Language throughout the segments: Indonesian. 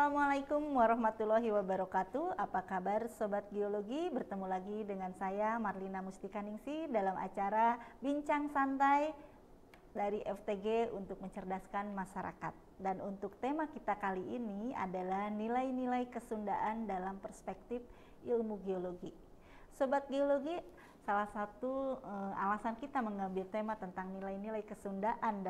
Assalamualaikum warahmatullahi wabarakatuh. Apa kabar Sobat Geologi? Bertemu lagi dengan saya Marlina Mustika Ningsih dalam acara Bincang Santai dari FTG untuk mencerdaskan masyarakat. Dan untuk tema kita kali ini adalah nilai-nilai kesundaan dalam perspektif ilmu geologi. Sobat Geologi, salah satu alasan kita mengambil tema tentang nilai-nilai kesundaan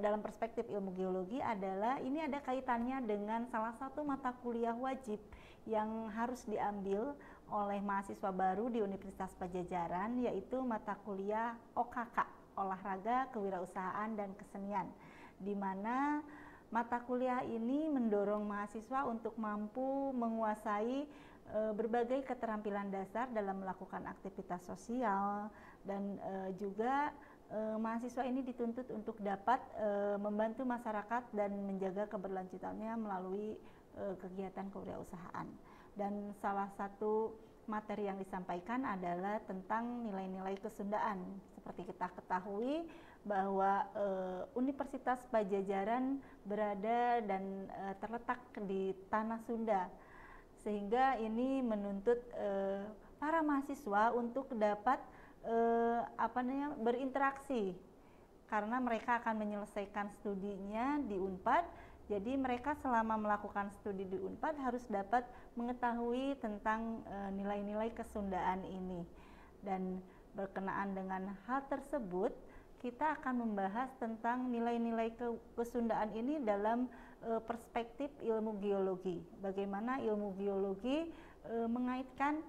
dalam perspektif ilmu geologi adalah ini ada kaitannya dengan salah satu mata kuliah wajib yang harus diambil oleh mahasiswa baru di Universitas Padjadjaran, yaitu mata kuliah OKK, Olahraga, Kewirausahaan, dan Kesenian, di mana mata kuliah ini mendorong mahasiswa untuk mampu menguasai berbagai keterampilan dasar dalam melakukan aktivitas sosial dan juga mahasiswa ini dituntut untuk dapat membantu masyarakat dan menjaga keberlanjutannya melalui kegiatan kewirausahaan. Dan salah satu materi yang disampaikan adalah tentang nilai-nilai kesundaan. Seperti kita ketahui bahwa Universitas Padjadjaran berada dan terletak di tanah Sunda, sehingga ini menuntut para mahasiswa untuk dapat berinteraksi, karena mereka akan menyelesaikan studinya di Unpad. Jadi mereka selama melakukan studi di Unpad harus dapat mengetahui tentang nilai-nilai kesundaan ini. Dan berkenaan dengan hal tersebut, kita akan membahas tentang nilai-nilai kesundaan ini dalam perspektif ilmu geologi. Bagaimana ilmu geologi mengaitkan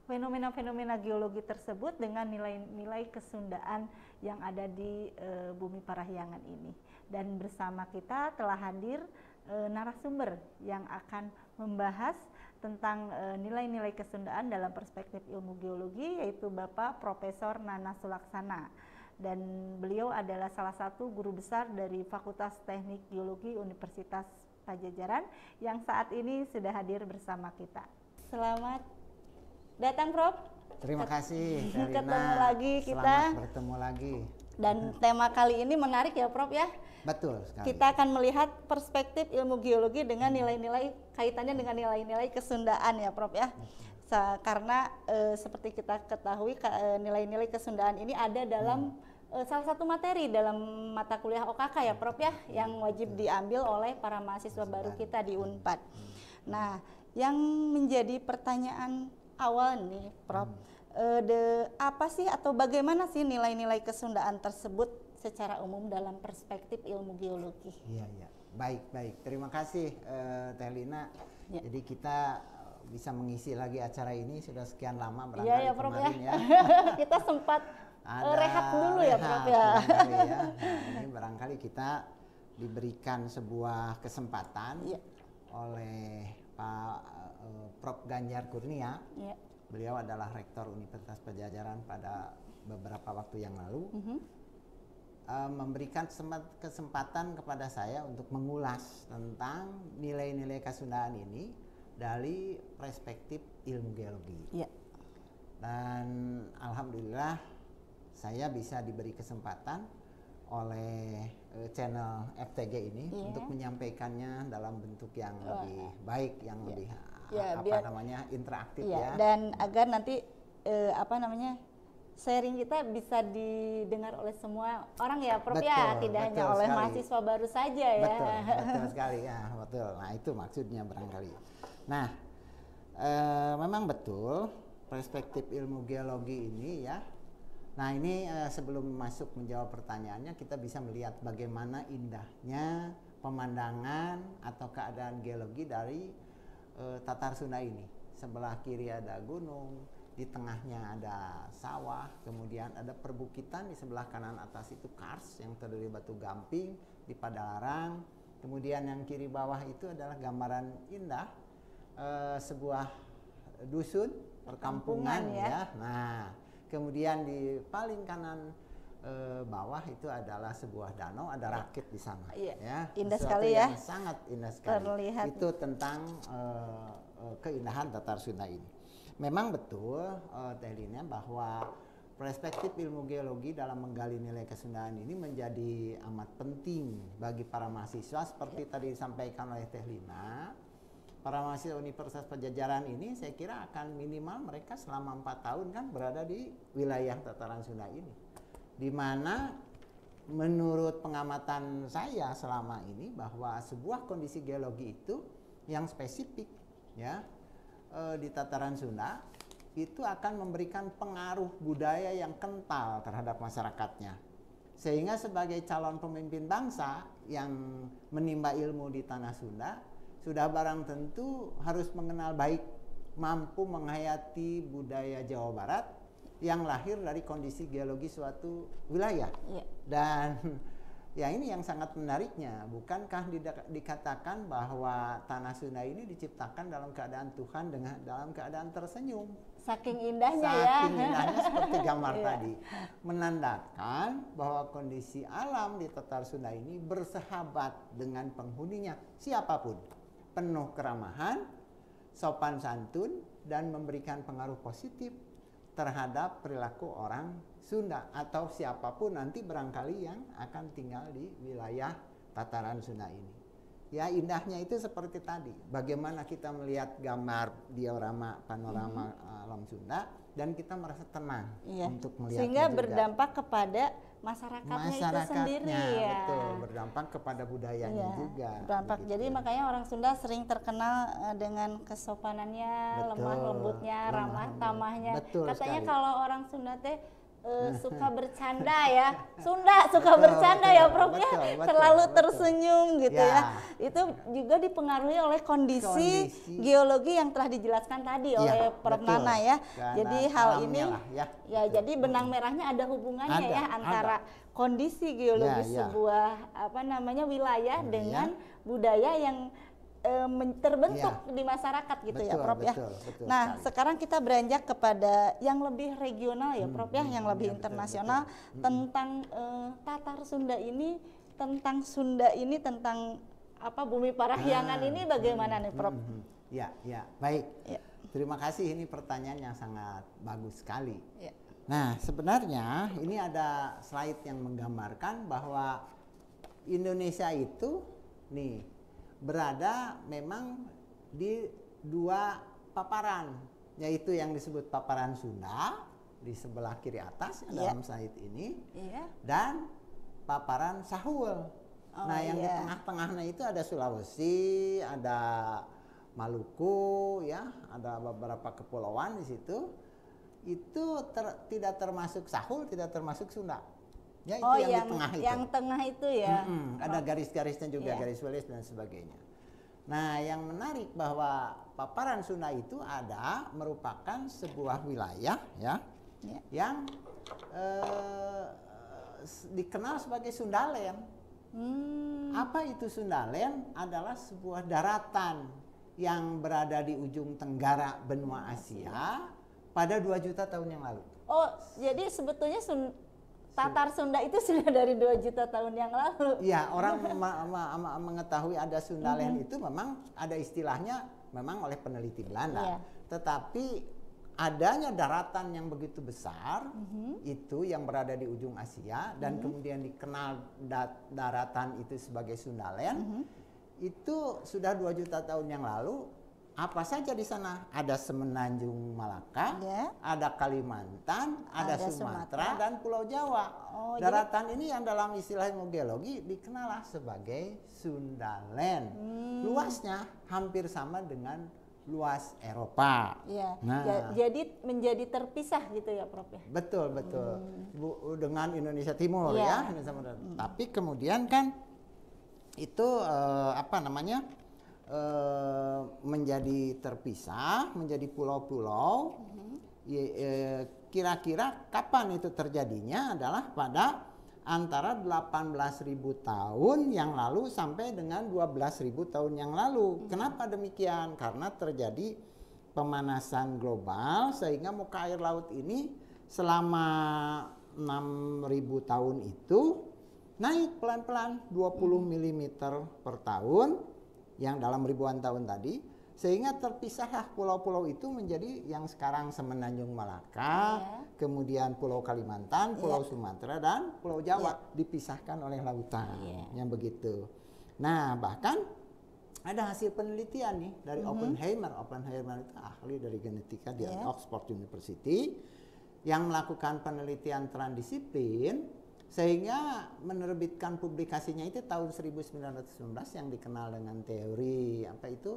fenomena-fenomena geologi tersebut dengan nilai-nilai kesundaan yang ada di Bumi Parahyangan ini. Dan bersama kita telah hadir narasumber yang akan membahas tentang nilai-nilai kesundaan dalam perspektif ilmu geologi, yaitu Bapak Profesor Nana Sulaksana. Dan beliau adalah salah satu guru besar dari Fakultas Teknik Geologi Universitas Padjadjaran yang saat ini sudah hadir bersama kita. Selamat datang, Prof. Terima kasih, Karina. Ketemu lagi kita. Selamat bertemu lagi. Dan tema kali ini menarik ya, Prof ya. Betul sekali. Kita akan melihat perspektif ilmu geologi dengan nilai-nilai, kaitannya dengan nilai-nilai kesundaan ya, Prof ya. Karena seperti kita ketahui nilai-nilai kesundaan ini ada dalam salah satu materi dalam mata kuliah OKK ya, Prof ya, yang wajib diambil oleh para mahasiswa baru kita di Unpad. Nah, yang menjadi pertanyaan awal nih, Prof, apa sih atau bagaimana sih nilai-nilai kesundaan tersebut secara umum dalam perspektif ilmu geologi? Iya, iya. Baik. Terima kasih, Teh Lina. Ya. Jadi kita bisa mengisi lagi acara ini sudah sekian lama barangkali ya, Prof, kemarin ya. Kita sempat rehat dulu ya, Prof ya. Ya. Nah, ini barangkali kita diberikan sebuah kesempatan oleh Pak Prof. Ganjar Kurnia. Beliau adalah Rektor Universitas Padjadjaran pada beberapa waktu yang lalu. Memberikan kesempatan kepada saya untuk mengulas tentang nilai-nilai kesundaan ini dari perspektif ilmu geologi. Dan alhamdulillah saya bisa diberi kesempatan oleh channel FTG ini untuk menyampaikannya dalam bentuk yang lebih baik, yang lebih interaktif ya. Dan agar nanti sharing kita bisa didengar oleh semua orang ya, Prof ya, tidak hanya oleh mahasiswa baru saja ya. Betul sekali ya, betul. Nah, itu maksudnya barangkali. Nah, memang betul perspektif ilmu geologi ini ya. Nah, ini sebelum masuk menjawab pertanyaannya, kita bisa melihat bagaimana indahnya pemandangan atau keadaan geologi dari Tatar Sunda ini. Sebelah kiri ada gunung, di tengahnya ada sawah, kemudian ada perbukitan, di sebelah kanan atas itu kars yang terdiri batu gamping di Padalarang. Kemudian yang kiri bawah itu adalah gambaran indah sebuah dusun perkampungan ya. Nah, kemudian di paling kanan bawah itu adalah sebuah danau, ada rakit di sana. Ya, indah sekali ya. Sangat indah sekali. Terlihat. Itu tentang keindahan Tatar Sunda ini. Memang betul, Teh Lina, bahwa perspektif ilmu geologi dalam menggali nilai kesundaan ini menjadi amat penting bagi para mahasiswa seperti tadi disampaikan oleh Teh Lina. Para mahasiswa Universitas Padjadjaran ini saya kira akan minimal mereka selama 4 tahun kan berada di wilayah Tataran Sunda ini, di mana menurut pengamatan saya selama ini bahwa sebuah kondisi geologi itu yang spesifik ya di Tataran Sunda itu akan memberikan pengaruh budaya yang kental terhadap masyarakatnya, sehingga sebagai calon pemimpin bangsa yang menimba ilmu di tanah Sunda sudah barang tentu harus mengenal baik, mampu menghayati budaya Jawa Barat yang lahir dari kondisi geologi suatu wilayah. Dan ya ini yang sangat menariknya, bukankah dikatakan bahwa tanah Sunda ini diciptakan dalam keadaan Tuhan dengan dalam keadaan tersenyum. Saking indahnya Saking indahnya seperti gambar tadi, menandakan bahwa kondisi alam di Tatar Sunda ini bersahabat dengan penghuninya siapapun, penuh keramahan, sopan santun, dan memberikan pengaruh positif terhadap perilaku orang Sunda atau siapapun nanti barangkali yang akan tinggal di wilayah Tataran Sunda ini. Ya indahnya itu seperti tadi, bagaimana kita melihat gambar diorama panorama alam Sunda dan kita merasa tenang untuk melihatnya sehingga juga. Berdampak kepada masyarakatnya itu sendiri ya. Betul, berdampak kepada budayanya juga. Berdampak. Begitu. Jadi makanya orang Sunda sering terkenal dengan kesopanannya, lemah lembutnya, ramah tamahnya. Betul Katanya sekali. kalau orang Sunda teh suka bercanda ya, Sunda suka bercanda ya Prof ya, selalu tersenyum gitu ya. Itu juga dipengaruhi oleh kondisi geologi yang telah dijelaskan tadi oleh Prof Nana ya. Jadi hal ini ya jadi benang merahnya ada hubungannya antara kondisi geologi sebuah wilayah dengan budaya yang terbentuk di masyarakat gitu ya Prof ya. Nah sekarang kita beranjak kepada yang lebih regional ya Prof ya, yang lebih internasional tentang Tatar Sunda ini, tentang Sunda ini, tentang Bumi Parahyangan ini bagaimana nih Prof? Ya baik. Terima kasih, ini pertanyaan yang sangat bagus sekali. Nah sebenarnya ini ada slide yang menggambarkan bahwa Indonesia itu nih berada memang di dua paparan, yaitu yang disebut paparan Sunda di sebelah kiri atas dalam slide ini, dan paparan Sahul. Yang di tengah-tengahnya itu ada Sulawesi, ada Maluku, ya, ada beberapa kepulauan di situ. Itu tidak termasuk Sahul, tidak termasuk Sunda. Ya, itu yang di tengah itu. Yang tengah itu ya. Ada garis-garisnya juga, garis walis dan sebagainya. Nah, yang menarik bahwa paparan Sunda itu merupakan sebuah wilayah yang dikenal sebagai Sundaland. Apa itu Sundaland? Adalah sebuah daratan yang berada di ujung tenggara benua Asia pada 2 juta tahun yang lalu. Oh, jadi sebetulnya Tatar Sunda itu sudah dari 2 juta tahun yang lalu. Iya, orang mengetahui ada Sundaland itu memang ada istilahnya memang oleh peneliti Belanda. Tetapi adanya daratan yang begitu besar itu yang berada di ujung Asia dan kemudian dikenal daratan itu sebagai Sundaland, itu sudah 2 juta tahun yang lalu. Apa saja di sana? Ada Semenanjung Malaka, ada Kalimantan, ada Sumatera, dan Pulau Jawa. Daratan ini yang dalam istilah ilmu geologi dikenal sebagai Sundaland. Luasnya hampir sama dengan luas Eropa. Jadi menjadi terpisah gitu ya Prof ya? Betul. Dengan Indonesia Timur ya. Tapi kemudian kan itu menjadi terpisah, menjadi pulau-pulau. Kira-kira kapan itu terjadinya adalah pada antara 18.000 tahun yang lalu sampai dengan 12.000 tahun yang lalu. Kenapa demikian? Karena terjadi pemanasan global sehingga muka air laut ini selama 6.000 tahun itu naik pelan-pelan 20 mm per tahun yang dalam ribuan tahun tadi, sehingga terpisahlah pulau-pulau itu menjadi yang sekarang Semenanjung Malaka, kemudian Pulau Kalimantan, Pulau Sumatera, dan Pulau Jawa dipisahkan oleh lautan, yang begitu. Nah, bahkan ada hasil penelitian nih dari Oppenheimer. Oppenheimer itu ahli dari genetika di Oxford University yang melakukan penelitian transdisiplin sehingga menerbitkan publikasinya itu tahun 1919 yang dikenal dengan teori apa itu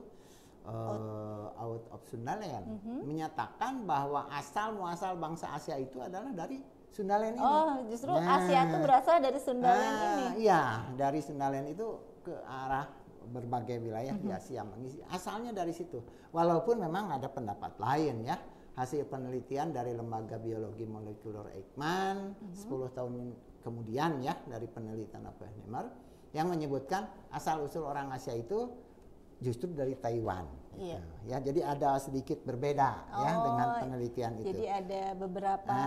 out of Sundaland, menyatakan bahwa asal muasal bangsa Asia itu adalah dari Sundaland ini. Oh, justru Asia itu berasal dari Sundaland ini. Iya, dari Sundaland itu ke arah berbagai wilayah di Asia, asalnya dari situ. Walaupun memang ada pendapat lain ya. Hasil penelitian dari Lembaga Biologi Molekuler Eijkman 10 tahun kemudian ya dari penelitian Oppenheimer yang menyebutkan asal usul orang Asia itu justru dari Taiwan. Ya, jadi ada sedikit berbeda ya dengan penelitian itu. Jadi ada beberapa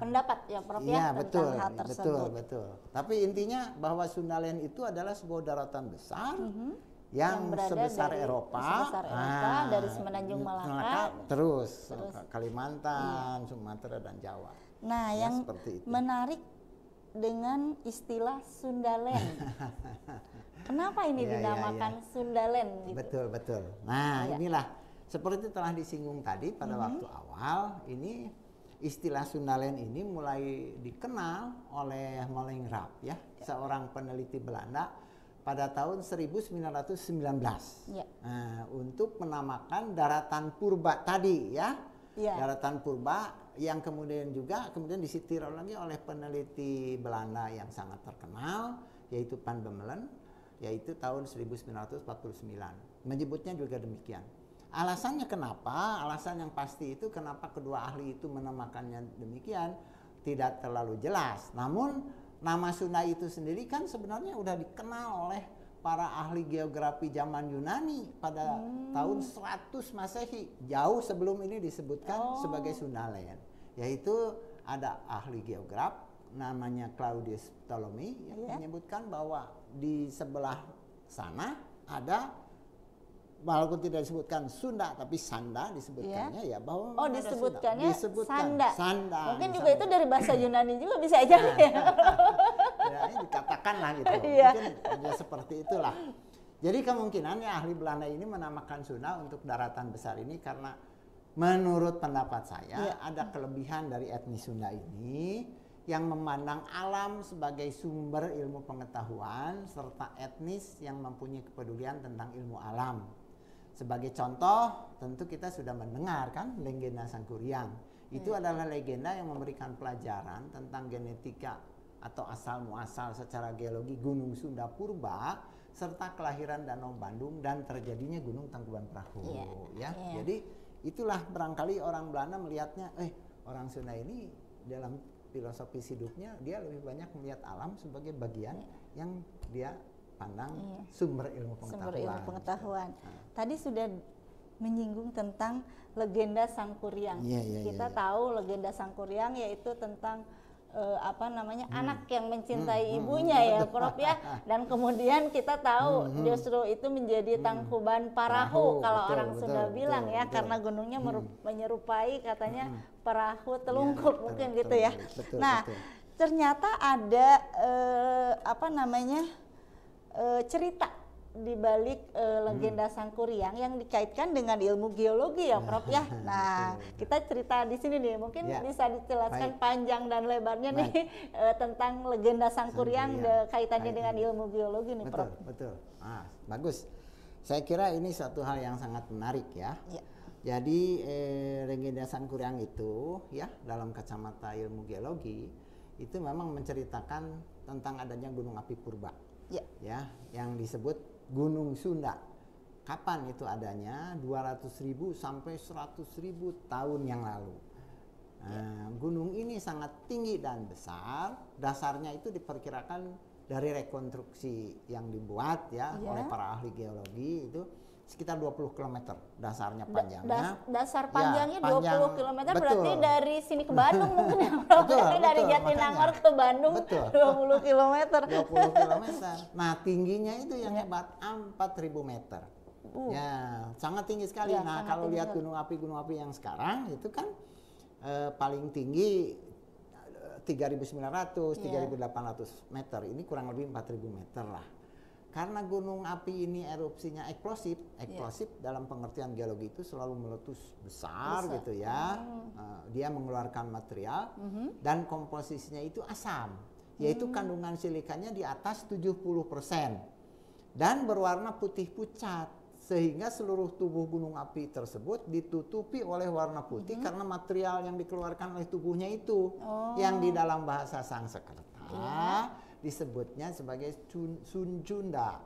pendapat ya Prof ya tentang hal tersebut. Betul. Tapi intinya bahwa Sundaland itu adalah sebuah daratan besar yang sebesar Eropa, dari Semenanjung Malaka terus Kalimantan, Sumatera dan Jawa. Nah, ya, yang menarik dengan istilah Sundaland. Kenapa ini dinamakan Sundaland? Gitu? Betul. Nah, inilah seperti telah disinggung tadi pada waktu awal, ini istilah Sundaland ini mulai dikenal oleh Molengrap ya, seorang peneliti Belanda pada tahun 1919 untuk menamakan daratan purba tadi ya, daratan purba yang kemudian disitir lagi oleh peneliti Belanda yang sangat terkenal yaitu Van Bemmelen, yaitu tahun 1949. Menyebutnya juga demikian. Alasannya kenapa? Alasan yang pasti itu kenapa kedua ahli itu menamakannya demikian tidak terlalu jelas. Namun nama Sunda itu sendiri kan sebenarnya udah dikenal oleh para ahli geografi zaman Yunani pada tahun 100 Masehi. Jauh sebelum ini disebutkan sebagai Sundaland. Yaitu ada ahli geograf namanya Claudius Ptolemy yang menyebutkan bahwa di sebelah sana ada, walaupun tidak disebutkan Sunda tapi Sanda disebutkannya bahwa disebutkannya Sanda. Mungkin juga itu dari bahasa Yunani juga bisa aja ini dikatakan lah gitu. Mungkin ya seperti itulah. Jadi kemungkinannya ahli Belanda ini menamakan Sunda untuk daratan besar ini karena menurut pendapat saya ada kelebihan dari etnis Sunda ini yang memandang alam sebagai sumber ilmu pengetahuan serta etnis yang mempunyai kepedulian tentang ilmu alam. Sebagai contoh, tentu kita sudah mendengar kan legenda Sangkuriang. Itu adalah legenda yang memberikan pelajaran tentang genetika atau asal muasal secara geologi Gunung Sunda Purba serta kelahiran Danau Bandung dan terjadinya Gunung Tangkuban Perahu. Jadi itulah barangkali orang Belanda melihatnya, orang Sunda ini dalam filosofis hidupnya dia lebih banyak melihat alam sebagai bagian yang dia pandang sumber ilmu pengetahuan. Tadi sudah menyinggung tentang legenda Sangkuriang. Kita tahu legenda Sangkuriang yaitu tentang anak yang mencintai ibunya ya Prof ya, dan kemudian kita tahu justru itu menjadi Tangkuban Parahu kalau orang Sunda bilang karena gunungnya menyerupai katanya perahu telungkup mungkin gitu ya. Nah, ternyata ada cerita di balik legenda Sangkuriang yang dikaitkan dengan ilmu geologi ya Prof ya. Nah, kita cerita di sini nih, mungkin bisa dijelaskan panjang dan lebarnya nih tentang legenda Sangkuriang kaitannya dengan ilmu geologi nih Prof. Betul. Bagus. Saya kira ini suatu hal yang sangat menarik ya. Jadi legenda Sangkuriang itu ya dalam kacamata ilmu geologi itu memang menceritakan tentang adanya gunung api purba. Ya, yang disebut Gunung Sunda. Kapan itu adanya? 200.000 sampai 100.000 tahun yang lalu. Gunung ini sangat tinggi dan besar. Dasarnya itu diperkirakan dari rekonstruksi yang dibuat oleh para ahli geologi itu sekitar 20 km dasarnya panjangnya. Dasar panjangnya 20 km berarti dari sini ke Bandung mungkin ya Prof. Dari Jatinangor ke Bandung 20 km. 20 km. Nah, tingginya itu yang hebat 4.000 meter. Ya, sangat tinggi sekali. Ya, Nah, sangat kalau tinggi lihat sekali. gunung api yang sekarang itu kan paling tinggi 3.900, 3.800 meter. Ini kurang lebih 4.000 meter lah. Karena gunung api ini erupsinya eksplosif dalam pengertian geologi itu selalu meletus besar gitu ya. Dia mengeluarkan material dan komposisinya itu asam, yaitu kandungan silikanya di atas 70% dan berwarna putih pucat, sehingga seluruh tubuh gunung api tersebut ditutupi oleh warna putih karena material yang dikeluarkan oleh tubuhnya itu yang di dalam bahasa Sanskerta disebutnya sebagai Suncunda.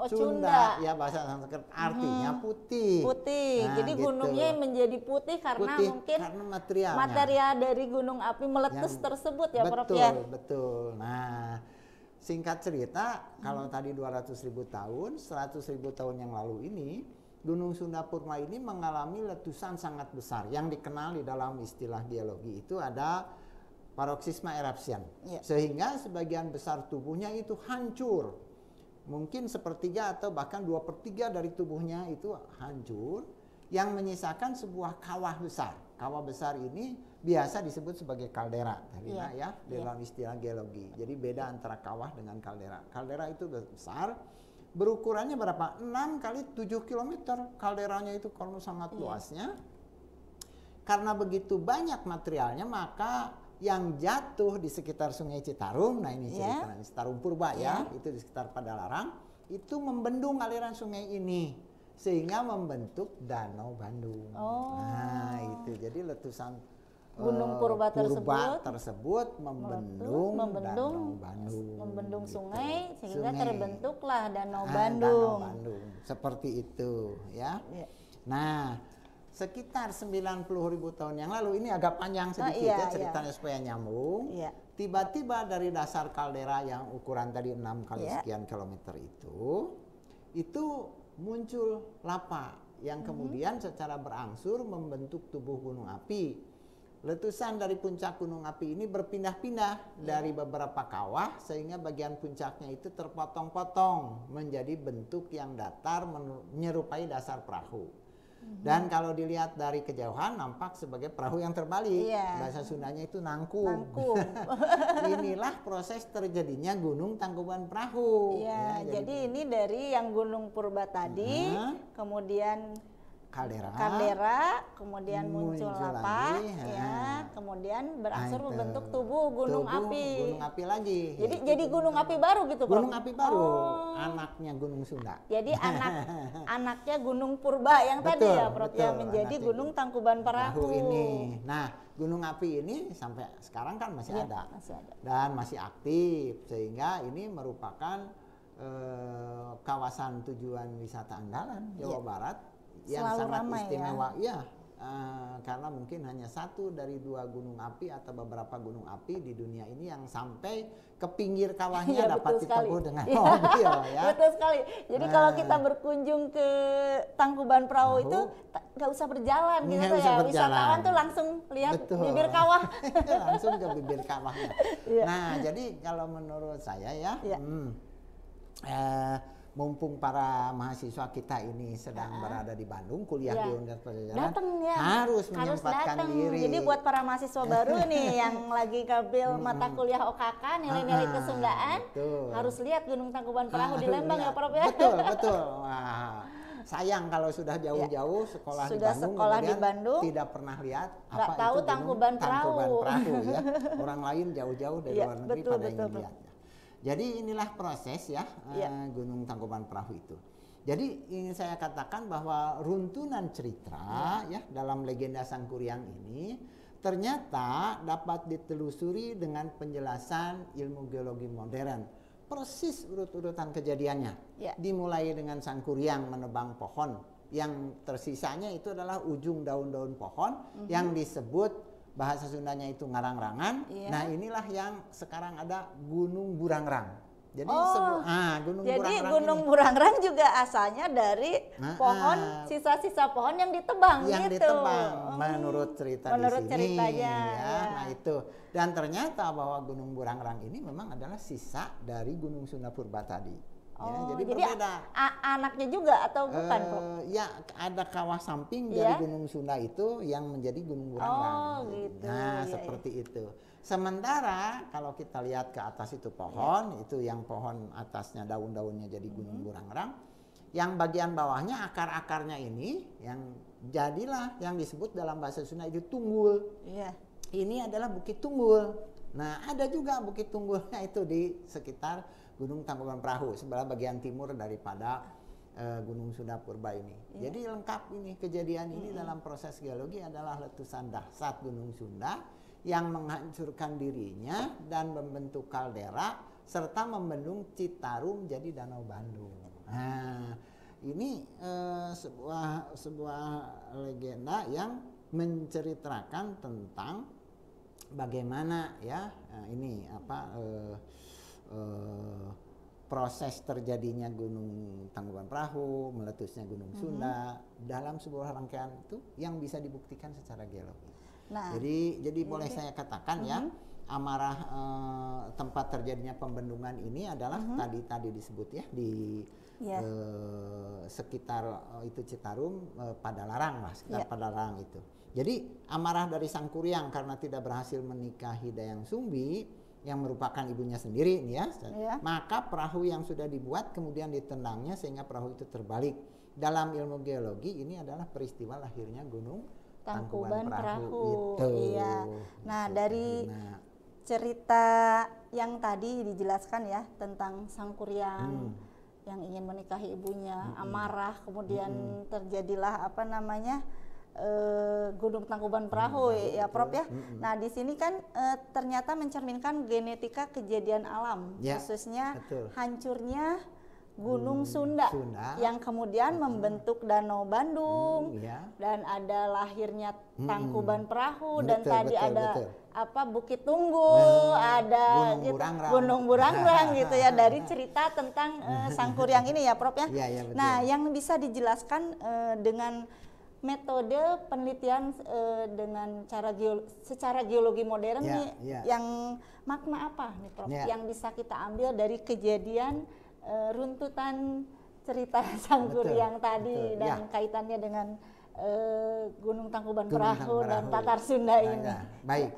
Cunda ya bahasa Sanskerta artinya putih. Nah, jadi gitu. Gunungnya menjadi putih karena mungkin karena material dari gunung api meletus tersebut ya, Prof ya. Betul. Nah, singkat cerita, kalau tadi 200.000 tahun, 100.000 tahun yang lalu ini, Gunung Sunda Purba ini mengalami letusan sangat besar. Yang dikenal di dalam istilah geologi itu ada paroxysma eruption. Sehingga sebagian besar tubuhnya itu hancur. Mungkin sepertiga atau bahkan 2/3 dari tubuhnya itu hancur, yang menyisakan sebuah kawah besar. Kawah besar ini biasa disebut sebagai kaldera dalam istilah geologi. Jadi beda antara kawah dengan kaldera. Kaldera itu besar, berukurannya berapa? 6 kali 7 km. Kalderanya itu karena sangat luasnya. Karena begitu banyak materialnya, maka yang jatuh di sekitar Sungai Citarum, nah ini ceritanya Citarum Purba itu di sekitar Padalarang, itu membendung aliran sungai ini. Sehingga membentuk Danau Bandung. Nah itu jadi letusan Gunung Purba tersebut membendung Danau Bandung, membendung gitu. sungai sehingga terbentuklah Danau Bandung. Seperti itu ya. Nah, sekitar 90.000 tahun yang lalu, ini agak panjang sedikit ceritanya supaya nyambung. Tiba-tiba dari dasar kaldera yang ukuran tadi 6 kali sekian kilometer itu muncul lava yang kemudian secara berangsur membentuk tubuh gunung api. Letusan dari puncak gunung api ini berpindah-pindah dari beberapa kawah sehingga bagian puncaknya itu terpotong-potong menjadi bentuk yang datar menyerupai dasar perahu. Dan kalau dilihat dari kejauhan nampak sebagai perahu yang terbalik. Bahasa Sundanya itu nangkum. Inilah proses terjadinya Gunung Tangkuban Perahu. Jadi ini dari yang Gunung Purba tadi, kemudian kaldera, kemudian muncul lava, kemudian berangsur membentuk tubuh gunung api. Gunung api lagi. Jadi gunung api baru gitu, Prof? Gunung api baru, anaknya Gunung Sunda. Jadi anaknya Gunung Purba yang tadi ya, Prof, yang menjadi Gunung Tangkuban Perahu ini. Nah, gunung api ini sampai sekarang kan masih ada dan masih aktif, sehingga ini merupakan kawasan tujuan wisata andalan Jawa Barat yang selalu sangat ramai istimewa karena mungkin hanya 1 dari 2 gunung api atau beberapa gunung api di dunia ini yang sampai ke pinggir kawahnya dapat ditempuh dengan mobil Betul sekali. Jadi kalau kita berkunjung ke Tangkuban Perahu itu nggak usah berjalan gitu ya. Wisatawan tuh langsung lihat bibir kawah. Langsung ke bibir kawahnya. Nah, jadi kalau menurut saya mumpung para mahasiswa kita ini sedang berada di Bandung, kuliah di Universitas Pajajaran, harus menyempatkan diri. Jadi buat para mahasiswa baru nih yang lagi ngambil mata kuliah OKK, nilai-nilai kesundaan, harus lihat Gunung Tangkuban Perahu di Lembang ya, Prof ya. Betul. Wah, sayang kalau sudah jauh-jauh sekolah di Bandung tidak pernah lihat apa tahu itu Tangkuban Perahu ya. Orang lain jauh-jauh dari luar negeri pada ingin lihat. Jadi inilah proses Gunung Tangkuban Perahu itu. Jadi ingin saya katakan bahwa runtunan cerita dalam legenda Sangkuriang ini ternyata dapat ditelusuri dengan penjelasan ilmu geologi modern. Persis urut-urutan kejadiannya. Dimulai dengan Sangkuriang menebang pohon, yang tersisanya itu adalah ujung daun-daun pohon yang disebut bahasa Sundanya itu ngarang-rangan. Nah, inilah yang sekarang ada Gunung Burangrang. Jadi Gunung Burangrang juga asalnya dari pohon, sisa-sisa pohon yang ditebang menurut cerita menurut di sini. Ceritanya. Nah, itu. Dan ternyata bahwa Gunung Burangrang ini memang adalah sisa dari Gunung Sunda Purba tadi. Oh, jadi jadi berbeda. anaknya juga atau bukan, Prof? Ya, ada kawah samping Iya? dari Gunung Sunda itu yang menjadi Gunung Burangrang. Oh, gitu. Nah, Iya, seperti itu. Sementara kalau kita lihat ke atas itu pohon, itu yang pohon atasnya daun-daunnya jadi Gunung Burangrang. Yang bagian bawahnya akar-akarnya ini yang jadilah yang disebut dalam bahasa Sunda itu tunggul. Iya. Ini adalah Bukit Tunggul. Nah, ada juga Bukit Tunggulnya itu di sekitar Gunung Tangkuban Perahu, sebelah bagian timur daripada Gunung Sunda Purba ini. Iya. Jadi lengkap ini kejadian ini dalam proses geologi adalah letusan dahsyat Gunung Sunda yang menghancurkan dirinya dan membentuk kaldera serta membendung Citarum jadi Danau Bandung. Nah, ini sebuah legenda yang menceritakan tentang bagaimana ya ini proses terjadinya Gunung Tangkuban Perahu, meletusnya Gunung Sunda dalam sebuah rangkaian itu yang bisa dibuktikan secara geologi. Nah, Jadi boleh saya katakan ya, amarah tempat terjadinya pembendungan ini adalah tadi disebut ya di sekitar itu Citarum, Padalarang lah, sekitar Padalarang itu. Jadi amarah dari Sang Kuryang karena tidak berhasil menikahi Dayang Sumbi yang merupakan ibunya sendiri nih ya, maka perahu yang sudah dibuat kemudian ditendangnya sehingga perahu itu terbalik. Dalam ilmu geologi ini adalah peristiwa lahirnya Gunung Tangkuban Perahu itu. Iya. Nah, dari cerita yang tadi dijelaskan ya tentang Sang Kuryang yang ingin menikahi ibunya, amarah, kemudian terjadilah Gunung Tangkuban Perahu ya Prof ya. Nah, di sini kan ternyata mencerminkan genetika kejadian alam, khususnya hancurnya Gunung Sunda yang kemudian membentuk Danau Bandung dan ada lahirnya Tangkuban Perahu dan tadi ada Bukit Tunggul, ada Gunung Burangrang gitu ya, dari cerita tentang Sang Kuryang ini ya Prof ya. Nah, yang bisa dijelaskan dengan metode penelitian dengan secara geologi modern yang makna apa nih Prof yang bisa kita ambil dari kejadian runtutan cerita Sang Kuryang tadi dan kaitannya dengan Gunung Tangkuban Perahu dan Tatar Sunda ini. Baik,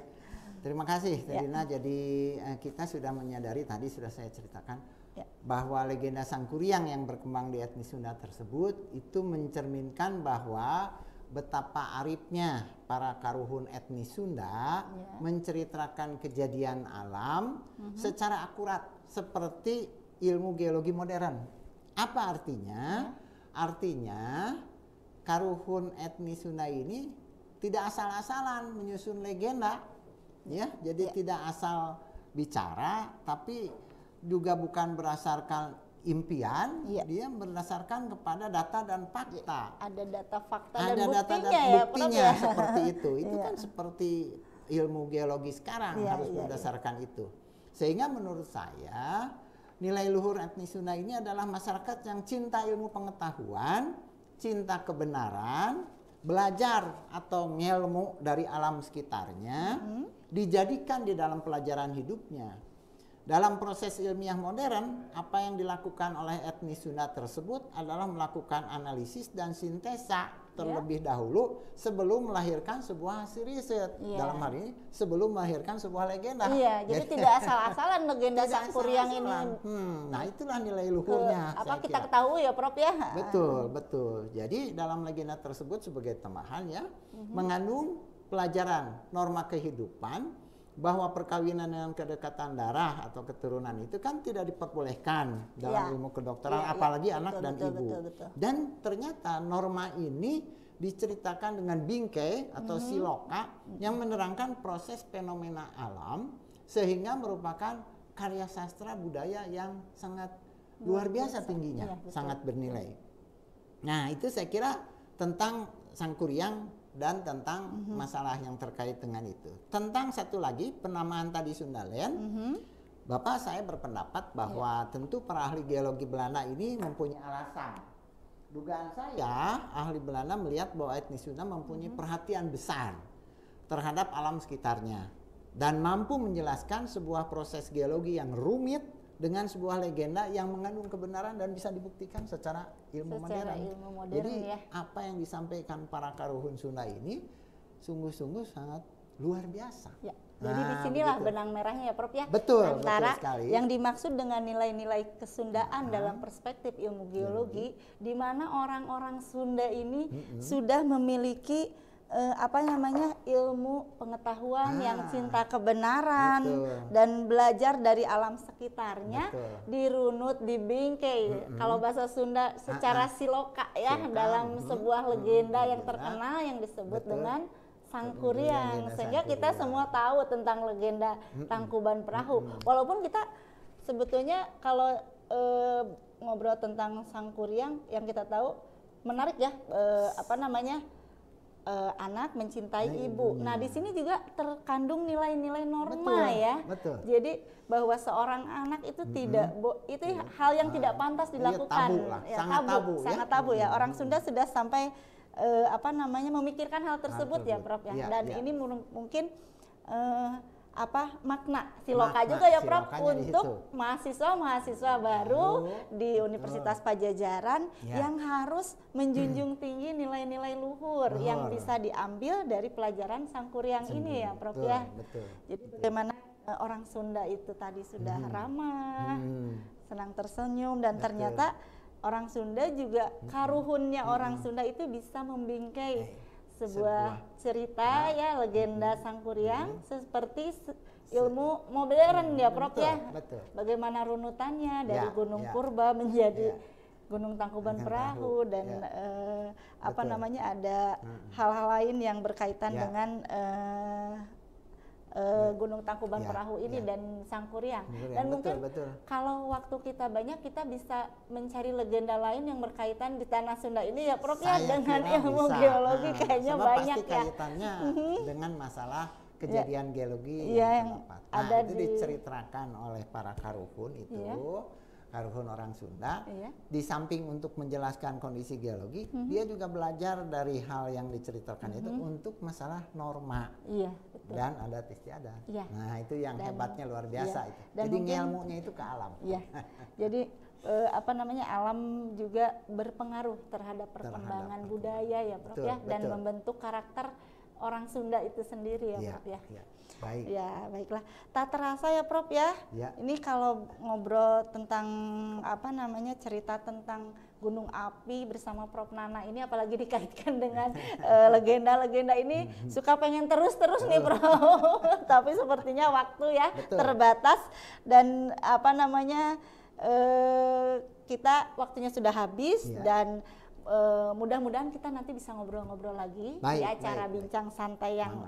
terima kasih Dina. Jadi kita sudah menyadari tadi sudah saya ceritakan bahwa legenda Sang Kuryang yang berkembang di etnis Sunda tersebut itu mencerminkan bahwa betapa arifnya para karuhun etnis Sunda menceritakan kejadian alam secara akurat seperti ilmu geologi modern. Apa artinya? Artinya karuhun etnis Sunda ini tidak asal-asalan menyusun legenda, ya. Jadi tidak asal bicara, tapi juga bukan berdasarkan impian, dia berdasarkan kepada data dan fakta. Ada data fakta ada dan data buktinya dan ya, buktinya seperti itu. Itu kan seperti ilmu geologi sekarang harus berdasarkan itu. Sehingga menurut saya nilai luhur etnis Sunda ini adalah masyarakat yang cinta ilmu pengetahuan, cinta kebenaran, belajar atau ngelmu dari alam sekitarnya, dijadikan di dalam pelajaran hidupnya. Dalam proses ilmiah modern, apa yang dilakukan oleh etnis Sunda tersebut adalah melakukan analisis dan sintesa terlebih dahulu sebelum melahirkan sebuah hasil riset. Dalam hal ini sebelum melahirkan sebuah legenda. Jadi tidak asal-asalan legenda Sang Kuryang ini. Nah, itulah nilai luhurnya. Kita ketahui ya Prof ya. Betul. Jadi dalam legenda tersebut sebagai tambahan ya, mengandung pelajaran norma kehidupan bahwa perkawinan dengan kedekatan darah atau keturunan itu kan tidak diperbolehkan dalam ilmu kedokteran, apalagi anak dan ibu. Dan ternyata norma ini diceritakan dengan bingkai atau siloka yang menerangkan proses fenomena alam sehingga merupakan karya sastra budaya yang sangat luar biasa tingginya, sangat bernilai. Nah, itu saya kira tentang Sang Kuryang dan tentang masalah yang terkait dengan itu. Tentang satu lagi penamaan tadi Sundaland, Bapak saya berpendapat bahwa tentu para ahli geologi Belanda ini mempunyai alasan. Dugaan saya ahli Belanda melihat bahwa etnis Sunda mempunyai perhatian besar terhadap alam sekitarnya dan mampu menjelaskan sebuah proses geologi yang rumit dengan sebuah legenda yang mengandung kebenaran dan bisa dibuktikan secara ilmu modern. Jadi ya. apa yang disampaikan para karuhun Sunda ini sungguh-sungguh sangat luar biasa. Ya. Jadi disinilah begitu. benang merahnya ya Prof ya, Betul, antara betul sekali. yang dimaksud dengan nilai-nilai kesundaan dalam perspektif ilmu geologi, di mana orang-orang Sunda ini sudah memiliki ilmu pengetahuan yang cinta kebenaran dan belajar dari alam sekitarnya, dirunut, dibingkai. Kalau bahasa Sunda secara siloka ya, dalam sebuah legenda yang terkenal yang disebut dengan Sangkuriang, sehingga kita semua tahu tentang legenda Tangkuban Perahu. Walaupun kita sebetulnya kalau ngobrol tentang Sangkuriang yang kita tahu menarik ya, anak mencintai ibu. Nah, di sini juga terkandung nilai-nilai norma ya. Jadi bahwa seorang anak itu tidak itu hal yang tidak pantas dilakukan. Sangat tabu ya. Orang Sunda sudah sampai memikirkan hal tersebut ya Prof ya. Dan ini mungkin makna siloka juga ya Prof untuk mahasiswa baru di Universitas Pajajaran yang harus menjunjung tinggi nilai-nilai luhur yang bisa diambil dari pelajaran Sangkuriang ini ya Prof ya. Jadi bagaimana orang Sunda itu tadi sudah ramah, senang tersenyum, dan ternyata orang Sunda juga karuhunnya orang Sunda itu bisa membingkai sebuah cerita ya, legenda Sangkuriang seperti ilmu modern ya Prof ya. Bagaimana runutannya dari Gunung Purba menjadi Gunung Tangkuban Perahu dan ada hal-hal lain yang berkaitan dengan Gunung Tangkuban Perahu ini dan Sangkuriang. Dan mungkin kalau waktu kita banyak, kita bisa mencari legenda lain yang berkaitan di tanah Sunda ini ya Prof ya, dengan ilmu geologi kayaknya banyak pasti kaitannya dengan masalah kejadian geologi yang ada itu diceritakan oleh para karuhun itu. Karuhun orang Sunda, di samping untuk menjelaskan kondisi geologi, dia juga belajar dari hal yang diceritakan itu untuk masalah norma dan adat istiadat. Nah, itu yang hebatnya luar biasa itu. Dan jadi ilmunya itu ke alam. Jadi alam juga berpengaruh terhadap perkembangan budaya ya Prof ya, dan membentuk karakter orang Sunda itu sendiri ya Prof ya. Baik. Ya, baiklah. Tak terasa ya Prof ya. Ini kalau ngobrol tentang cerita tentang gunung api bersama Prof Nana ini, apalagi dikaitkan dengan legenda-legenda ini, suka pengen terus nih Prof. Tapi sepertinya waktu ya terbatas dan kita waktunya sudah habis dan mudah-mudahan kita nanti bisa ngobrol-ngobrol lagi di acara bincang santai yang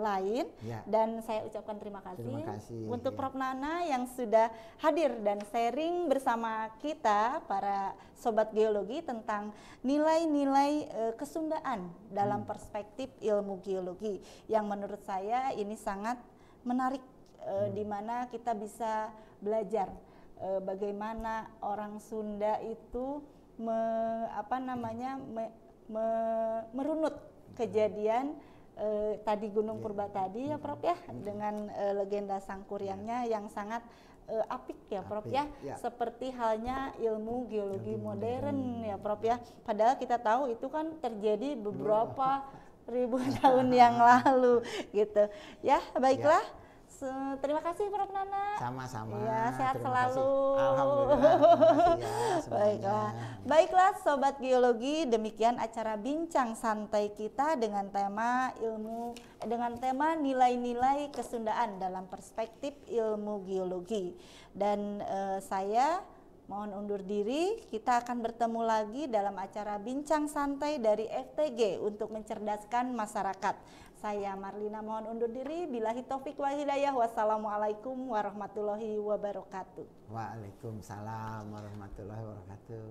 lain. Dan saya ucapkan terima kasih untuk Prof Nana yang sudah hadir dan sharing bersama kita para sobat geologi tentang nilai-nilai kesundaan dalam perspektif ilmu geologi, yang menurut saya ini sangat menarik, di mana kita bisa belajar bagaimana orang Sunda itu merunut kejadian tadi Gunung Purba tadi ya Prof ya, dengan legenda Sangkuriangnya yang sangat apik ya Prof ya, seperti halnya ilmu geologi modern ya Prof ya. Padahal kita tahu itu kan terjadi beberapa ribu tahun yang lalu gitu ya. Baiklah, terima kasih Prof Nana. Sama-sama. Ya, sehat selalu. Alhamdulillah. Baiklah. Baiklah sobat geologi, demikian acara bincang santai kita dengan tema nilai-nilai kesundaan dalam perspektif ilmu geologi. Dan saya mohon undur diri. Kita akan bertemu lagi dalam acara bincang santai dari FTG untuk mencerdaskan masyarakat. Saya Marlina mohon undur diri. Billahi taufik wal hidayah. Wassalamualaikum warahmatullahi wabarakatuh. Waalaikumsalam warahmatullahi wabarakatuh.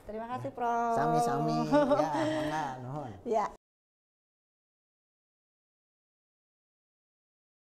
Terima kasih Prof. Sami-sami. Ya, mangga nuhun. Ya.